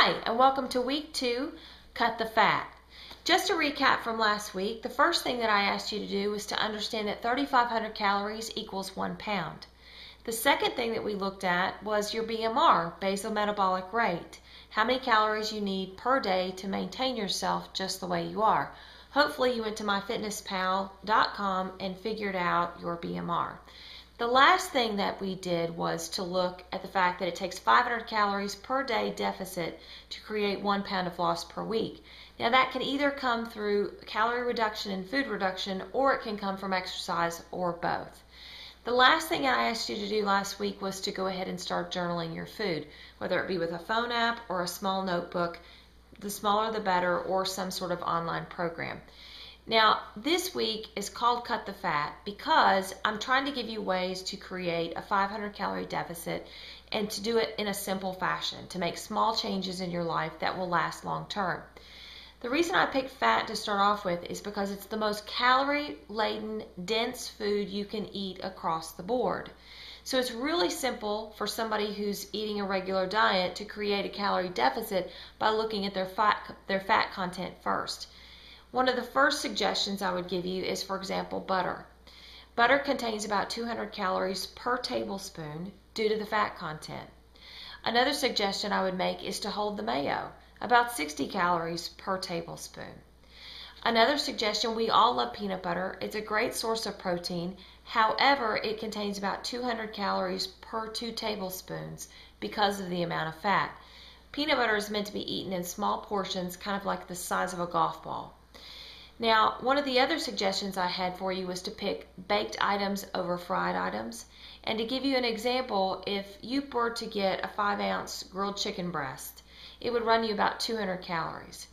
Hi, and welcome to week 2, Cut the Fat. Just to recap from last week, the first thing that I asked you to do was to understand that 3,500 calories equals 1 pound. The second thing that we looked at was your BMR, basal metabolic rate, how many calories you need per day to maintain yourself just the way you are. Hopefully you went to myfitnesspal.com and figured out your BMR. The last thing that we did was to look at the fact that it takes 500 calories per day deficit to create 1 pound of loss per week. Now that can either come through calorie reduction and food reduction, or it can come from exercise, or both. The last thing I asked you to do last week was to go ahead and start journaling your food, whether it be with a phone app or a small notebook. The smaller the better, or some sort of online program. Now, this week is called Cut the Fat because I'm trying to give you ways to create a 500 calorie deficit and to do it in a simple fashion, to make small changes in your life that will last long term. The reason I picked fat to start off with is because it's the most calorie-laden, dense food you can eat across the board. So it's really simple for somebody who's eating a regular diet to create a calorie deficit by looking at their fat content first. One of the first suggestions I would give you is, for example, butter. Butter contains about 200 calories per tablespoon due to the fat content. Another suggestion I would make is to hold the mayo, about 60 calories per tablespoon. Another suggestion, we all love peanut butter. It's a great source of protein. However, it contains about 200 calories per 2 tablespoons because of the amount of fat. Peanut butter is meant to be eaten in small portions, kind of like the size of a golf ball. Now, one of the other suggestions I had for you was to pick baked items over fried items. And to give you an example, if you were to get a 5-ounce grilled chicken breast, it would run you about 200 calories.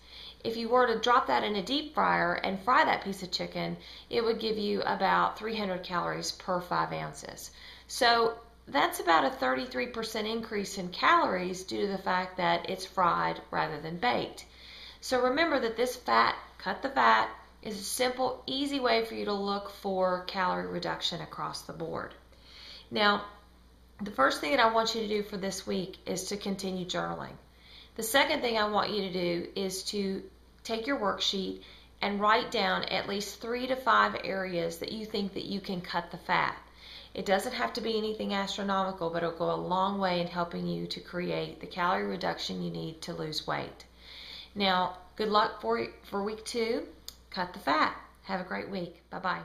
If you were to drop that in a deep fryer and fry that piece of chicken, it would give you about 300 calories per 5 ounces. So that's about a 33% increase in calories due to the fact that it's fried rather than baked. So remember that this Cut the Fat, is a simple, easy way for you to look for calorie reduction across the board. Now, the first thing that I want you to do for this week is to continue journaling. The second thing I want you to do is to take your worksheet and write down at least 3 to 5 areas that you think that you can cut the fat. It doesn't have to be anything astronomical, but it'll go a long way in helping you to create the calorie reduction you need to lose weight. Now, good luck for week 2. Cut the fat. Have a great week. Bye-bye.